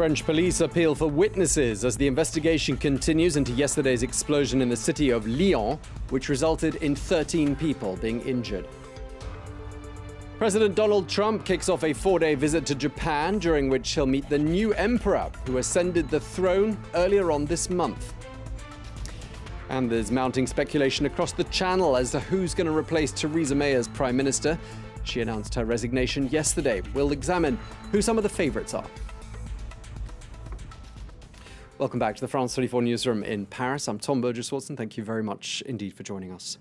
French police appeal for witnesses as the investigation continues into yesterday's explosion in the city of Lyon, which resulted in 13 people being injured. President Donald Trump kicks off a 4-day visit to Japan, during which he'll meet the new emperor, who ascended the throne earlier on this month. And there's mounting speculation across the channel as to who's going to replace Theresa May as Prime Minister. She announced her resignation yesterday. We'll examine who some of the favourites are. Welcome back to the France 24 newsroom in Paris. I'm Tom Burgess-Watson. Thank you very much indeed for joining us.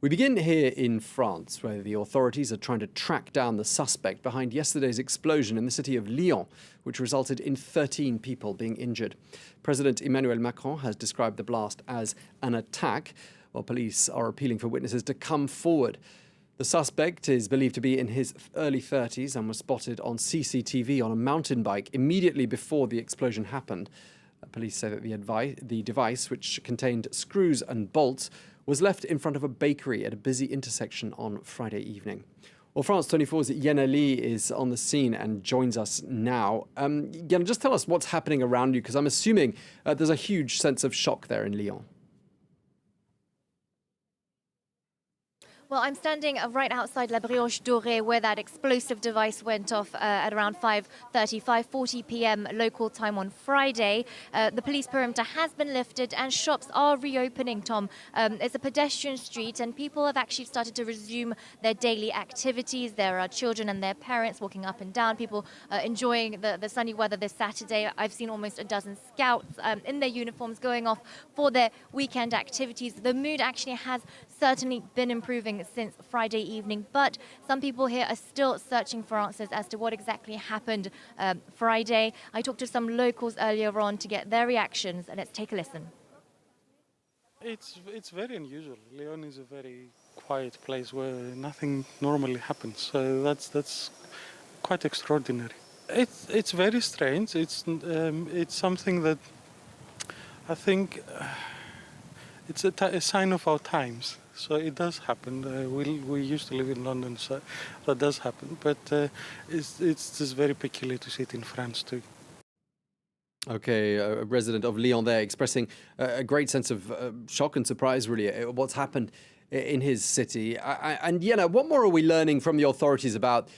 We begin here in France, where the authorities are trying to track down the suspect behind yesterday's explosion in the city of Lyon, which resulted in 13 people being injured. President Emmanuel Macron has described the blast as an attack, while police are appealing for witnesses to come forward. The suspect is believed to be in his early 30s and was spotted on CCTV on a mountain bike immediately before the explosion happened. Police say that the device, which contained screws and bolts, was left in front of a bakery at a busy intersection on Friday evening. Well, France 24's Yenna Lee is on the scene and joins us now. Yenna, just tell us what's happening around you, because I'm assuming there's a huge sense of shock there in Lyon. Well, I'm standing right outside La Brioche Dorée, where that explosive device went off at around 5:40 p.m. local time on Friday. The police perimeter has been lifted and shops are reopening, Tom. It's a pedestrian street and people have actually started to resume their daily activities. There are children and their parents walking up and down, people enjoying the sunny weather this Saturday. I've seen almost a dozen scouts in their uniforms going off for their weekend activities. The mood actually has certainly been improving since Friday evening, but some people here are still searching for answers as to what exactly happened Friday. I talked to some locals earlier on to get their reactions, and let's take a listen. It's very unusual. Lyon is a very quiet place where nothing normally happens, so that's quite extraordinary. It's very strange. It's something that I think it's a sign of our times. So it does happen. We used to live in London, so that does happen. But it's just very peculiar to see it in France too. Okay, a resident of Lyon there expressing a great sense of shock and surprise, really, at what's happened in his city. And, Yenna, what more are we learning from the authorities about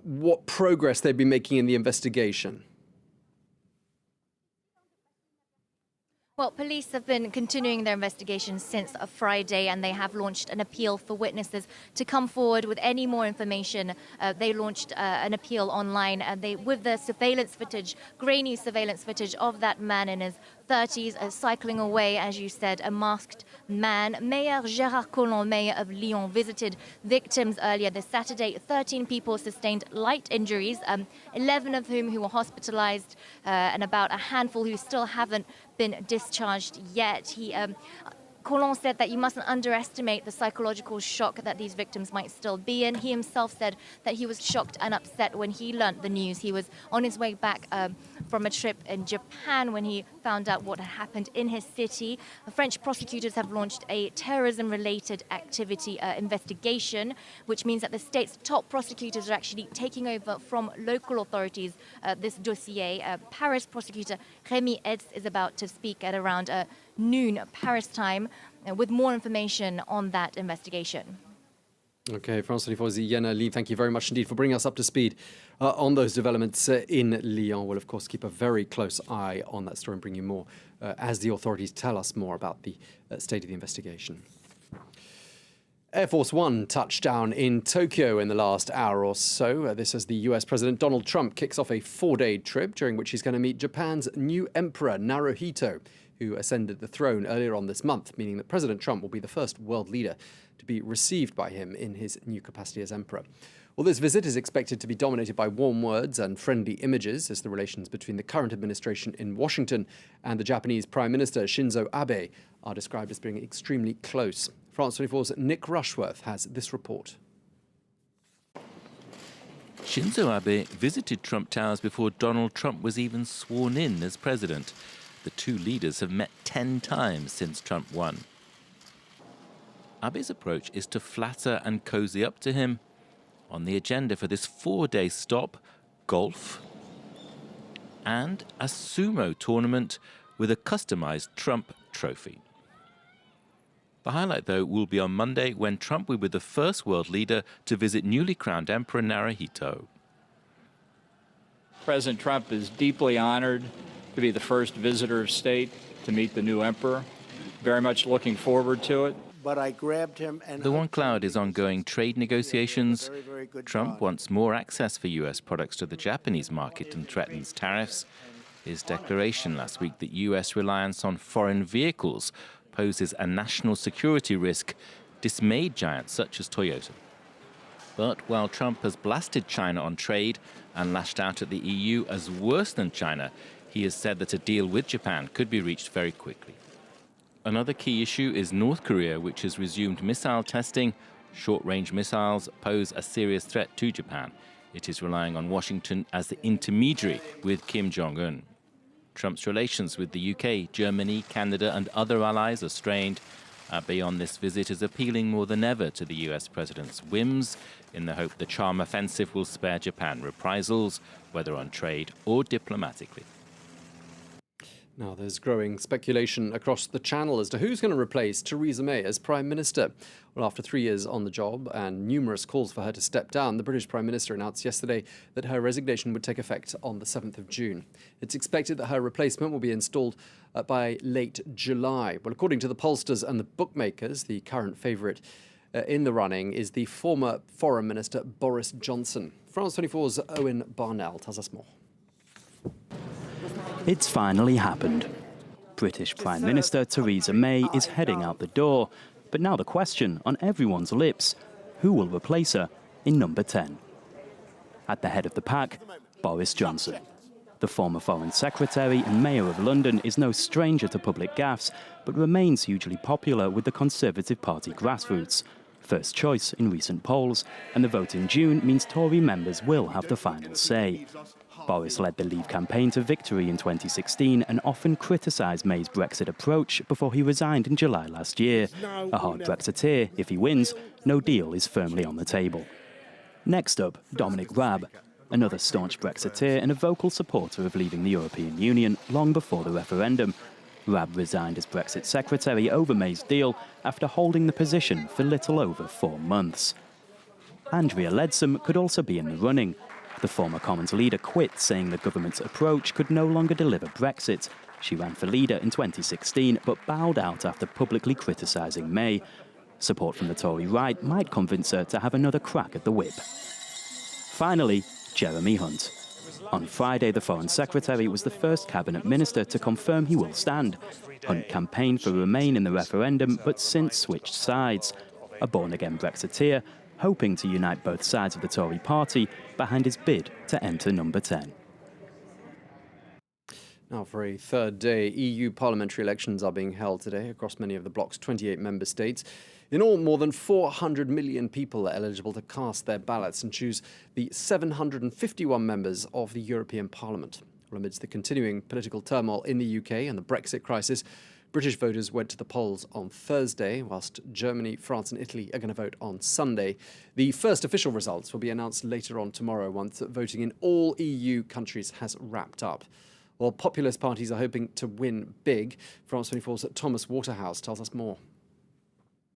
what progress they've been making in the investigation? Well, police have been continuing their investigation since Friday, and they have launched an appeal for witnesses to come forward with any more information. They launched an appeal online with the surveillance footage, grainy surveillance footage of that man in his 30s cycling away, as you said, a masked man. Mayor Gérard Collomb, mayor of Lyon, visited victims earlier this Saturday. 13 people sustained light injuries, 11 of whom who were hospitalized, and about a handful who still haven't been discharged yet. Collomb said that you mustn't underestimate the psychological shock that these victims might still be in. He himself said that he was shocked and upset when he learnt the news. He was on his way back from a trip in Japan when he found out what had happened in his city. The French prosecutors have launched a terrorism-related activity investigation, which means that the state's top prosecutors are actually taking over from local authorities this dossier. Paris prosecutor Rémi Hetz is about to speak at around noon Paris time with more information on that investigation. Okay, France 24's Yenna Lee, thank you very much indeed for bringing us up to speed on those developments in Lyon. We'll, of course, keep a very close eye on that story and bring you more as the authorities tell us more about the state of the investigation. Air Force One touched down in Tokyo in the last hour or so. This as the US President Donald Trump kicks off a 4-day trip during which he's going to meet Japan's new emperor, Naruhito, who ascended the throne earlier on this month, meaning that President Trump will be the first world leader to be received by him in his new capacity as emperor. Well, this visit is expected to be dominated by warm words and friendly images, as the relations between the current administration in Washington and the Japanese Prime Minister Shinzo Abe are described as being extremely close. France 24's Nick Rushworth has this report. Shinzo Abe visited Trump Towers before Donald Trump was even sworn in as president. The two leaders have met 10 times since Trump won. Abe's approach is to flatter and cozy up to him. On the agenda for this 4-day stop, golf, and a sumo tournament with a customized Trump trophy. The highlight, though, will be on Monday when Trump will be the first world leader to visit newly crowned Emperor Naruhito. President Trump is deeply honored to be the first visitor of state to meet the new emperor. Very much looking forward to it. But I grabbed him and The one cloud is ongoing trade negotiations. Trump wants more access for U.S. products to the Japanese market and threatens tariffs. His declaration last week that U.S. reliance on foreign vehicles poses a national security risk dismayed giants such as Toyota. But while Trump has blasted China on trade and lashed out at the EU as worse than China, he has said that a deal with Japan could be reached very quickly. Another key issue is North Korea, which has resumed missile testing. Short-range missiles pose a serious threat to Japan. It is relying on Washington as the intermediary with Kim Jong-un. Trump's relations with the UK, Germany, Canada and other allies are strained. Beyond this visit is appealing more than ever to the US president's whims in the hope the charm offensive will spare Japan reprisals, whether on trade or diplomatically. Now, there's growing speculation across the Channel as to who's going to replace Theresa May as Prime Minister. Well, after 3 years on the job and numerous calls for her to step down, the British Prime Minister announced yesterday that her resignation would take effect on the 7th of June. It's expected that her replacement will be installed by late July. Well, according to the pollsters and the bookmakers, the current favourite in the running is the former Foreign Minister Boris Johnson. France 24's Owen Barnell tells us more. It's finally happened. British Prime Minister Theresa May is heading out the door. But now the question on everyone's lips, who will replace her in number 10? At the head of the pack, Boris Johnson. The former Foreign Secretary and Mayor of London is no stranger to public gaffes, but remains hugely popular with the Conservative Party grassroots. First choice in recent polls, and the vote in June means Tory members will have the final say. Boris led the Leave campaign to victory in 2016 and often criticised May's Brexit approach before he resigned in July last year. A hard Brexiteer, if he wins, no deal is firmly on the table. Next up, Dominic Raab, another staunch Brexiteer and a vocal supporter of leaving the European Union long before the referendum. Raab resigned as Brexit Secretary over May's deal after holding the position for little over 4 months. Andrea Leadsom could also be in the running. The former Commons leader quit, saying the government's approach could no longer deliver Brexit. She ran for leader in 2016, but bowed out after publicly criticising May. Support from the Tory right might convince her to have another crack at the whip. Finally, Jeremy Hunt. On Friday, the Foreign Secretary was the first cabinet minister to confirm he will stand. Hunt campaigned for Remain in the referendum, but since switched sides. A born-again Brexiteer, hoping to unite both sides of the Tory party behind his bid to enter number 10. Now, for a third day, EU parliamentary elections are being held today across many of the bloc's 28 member states. In all, more than 400 million people are eligible to cast their ballots and choose the 751 members of the European Parliament. Well, amidst the continuing political turmoil in the UK and the Brexit crisis, British voters went to the polls on Thursday, whilst Germany, France and Italy are going to vote on Sunday. The first official results will be announced later on tomorrow once voting in all EU countries has wrapped up. While populist parties are hoping to win big, France 24's Thomas Waterhouse tells us more.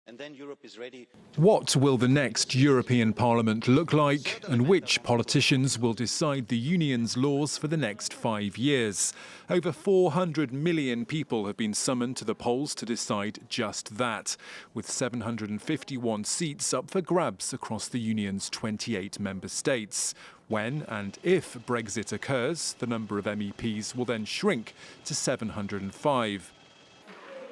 And then Europe is ready. What will the next European Parliament look like, and which politicians will decide the Union's laws for the next 5 years? Over 400 million people have been summoned to the polls to decide just that, with 751 seats up for grabs across the Union's 28 member states. When and if Brexit occurs, the number of MEPs will then shrink to 705.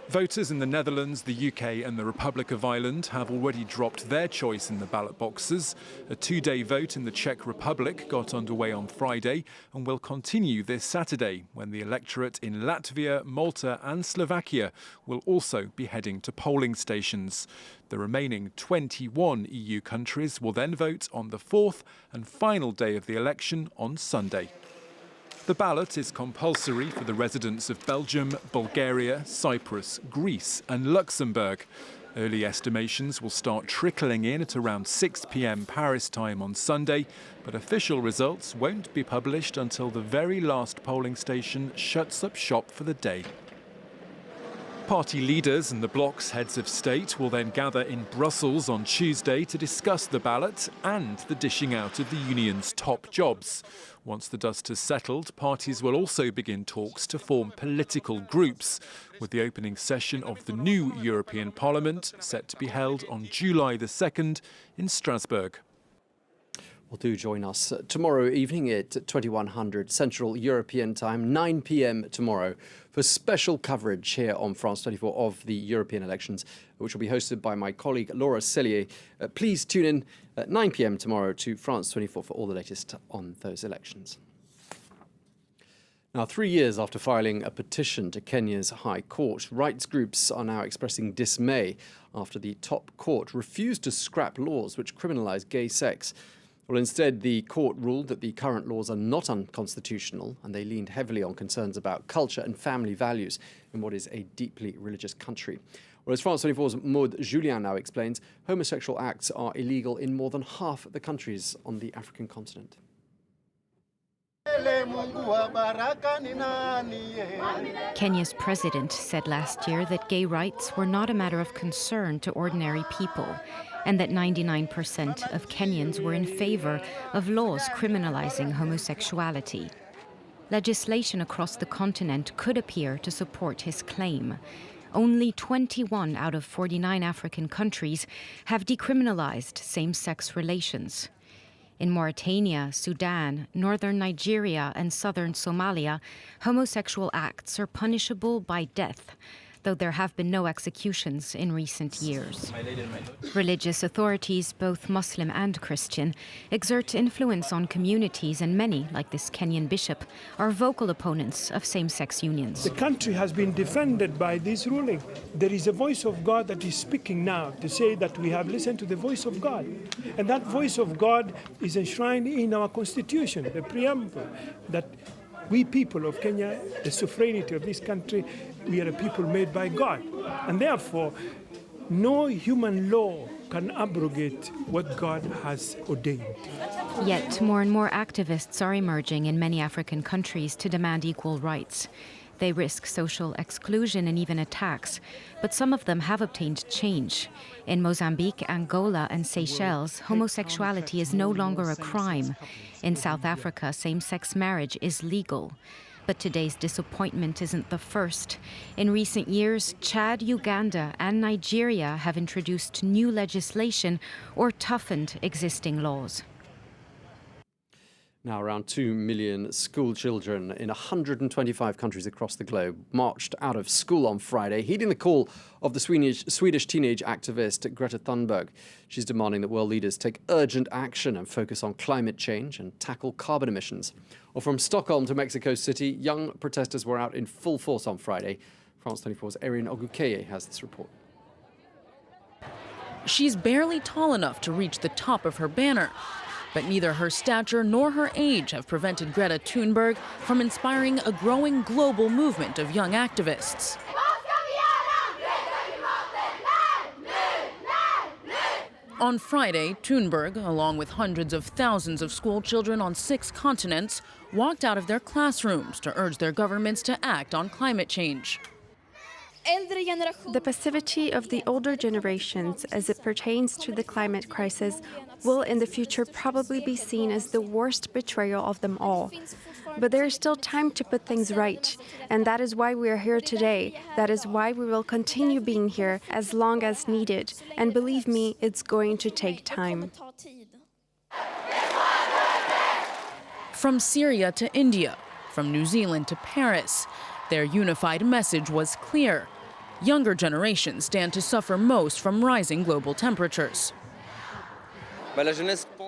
Voters in the Netherlands, the UK and the Republic of Ireland have already dropped their choice in the ballot boxes. A 2-day vote in the Czech Republic got underway on Friday and will continue this Saturday, when the electorate in Latvia, Malta and Slovakia will also be heading to polling stations. The remaining 21 EU countries will then vote on the 4th and final day of the election on Sunday. The ballot is compulsory for the residents of Belgium, Bulgaria, Cyprus, Greece and Luxembourg. Early estimations will start trickling in at around 6 p.m. Paris time on Sunday, but official results won't be published until the very last polling station shuts up shop for the day. Party leaders and the bloc's heads of state will then gather in Brussels on Tuesday to discuss the ballot and the dishing out of the union's top jobs. Once the dust has settled, parties will also begin talks to form political groups, with the opening session of the new European Parliament set to be held on July the 2nd in Strasbourg. Well, do join us tomorrow evening at 2100 Central European Time, 9 p.m. tomorrow, for special coverage here on France 24 of the European elections, which will be hosted by my colleague Laura Cellier. Please tune in at 9 p.m. tomorrow to France 24 for all the latest on those elections. Now, 3 years after filing a petition to Kenya's High Court, rights groups are now expressing dismay after the top court refused to scrap laws which criminalise gay sex. Well, instead, the court ruled that the current laws are not unconstitutional, and they leaned heavily on concerns about culture and family values in what is a deeply religious country. Well, as France 24's Maud Julien now explains, homosexual acts are illegal in more than half the countries on the African continent. Kenya's president said last year that gay rights were not a matter of concern to ordinary people, and that 99% of Kenyans were in favor of laws criminalizing homosexuality. Legislation across the continent could appear to support his claim. Only 21 out of 49 African countries have decriminalized same-sex relations. In Mauritania, Sudan, northern Nigeria, and southern Somalia, homosexual acts are punishable by death, though there have been no executions in recent years. Religious authorities, both Muslim and Christian, exert influence on communities, and many, like this Kenyan bishop, are vocal opponents of same-sex unions. The country has been defended by this ruling. There is a voice of God that is speaking now to say that we have listened to the voice of God. And that voice of God is enshrined in our constitution, the preamble, that we people of Kenya, the sovereignty of this country, we are a people made by God. And therefore, no human law can abrogate what God has ordained. Yet more and more activists are emerging in many African countries to demand equal rights. They risk social exclusion and even attacks, but some of them have obtained change. In Mozambique, Angola, and Seychelles, homosexuality is no longer a crime. In South Africa, same-sex marriage is legal. But today's disappointment isn't the first. In recent years, Chad, Uganda, and Nigeria have introduced new legislation or toughened existing laws. Now, around 2 million school children in 125 countries across the globe marched out of school on Friday, heeding the call of the Swedish teenage activist Greta Thunberg. She's demanding that world leaders take urgent action and focus on climate change and tackle carbon emissions. Or from Stockholm to Mexico City, young protesters were out in full force on Friday. France 24's Erin Ogukeye has this report. She's barely tall enough to reach the top of her banner. But neither her stature nor her age have prevented Greta Thunberg from inspiring a growing global movement of young activists. On Friday, Thunberg, along with hundreds of thousands of school children on 6 continents, walked out of their classrooms to urge their governments to act on climate change. The passivity of the older generations as it pertains to the climate crisis will in the future probably be seen as the worst betrayal of them all. But there is still time to put things right, and that is why we are here today. That is why we will continue being here as long as needed. And believe me, it's going to take time. From Syria to India, from New Zealand to Paris, their unified message was clear. Younger generations stand to suffer most from rising global temperatures.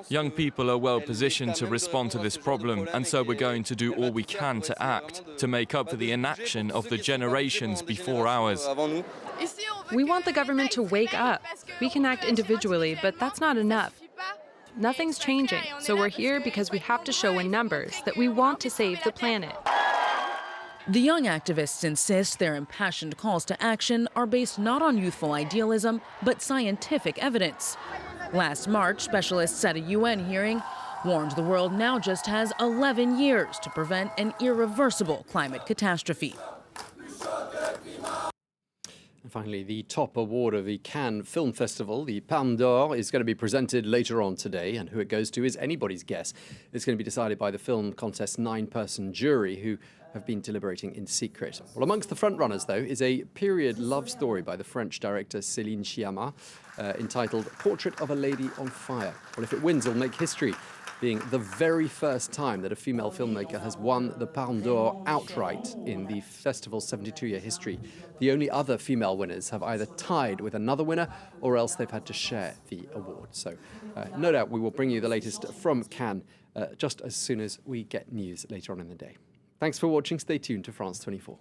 Young people are well positioned to respond to this problem, and so we're going to do all we can to act, to make up for the inaction of the generations before ours. We want the government to wake up. We can act individually, but that's not enough. Nothing's changing, so we're here because we have to show in numbers that we want to save the planet. The young activists insist their impassioned calls to action are based not on youthful idealism, but scientific evidence. Last March, specialists at a UN hearing warned the world now just has 11 years to prevent an irreversible climate catastrophe. And finally, the top award of the Cannes Film Festival, the Palme d'Or, is going to be presented later on today, and who it goes to is anybody's guess. It's going to be decided by the film contest's 9-person jury, who have been deliberating in secret. Well, amongst the frontrunners, though, is a period love story by the French director Céline Sciamma, entitled Portrait of a Lady on Fire. Well, if it wins, it'll make history, being the very first time that a female filmmaker has won the Palme d'Or outright in the festival's 72-year history. The only other female winners have either tied with another winner or else they've had to share the award. So no doubt we will bring you the latest from Cannes just as soon as we get news later on in the day. Thanks for watching. Stay tuned to France 24.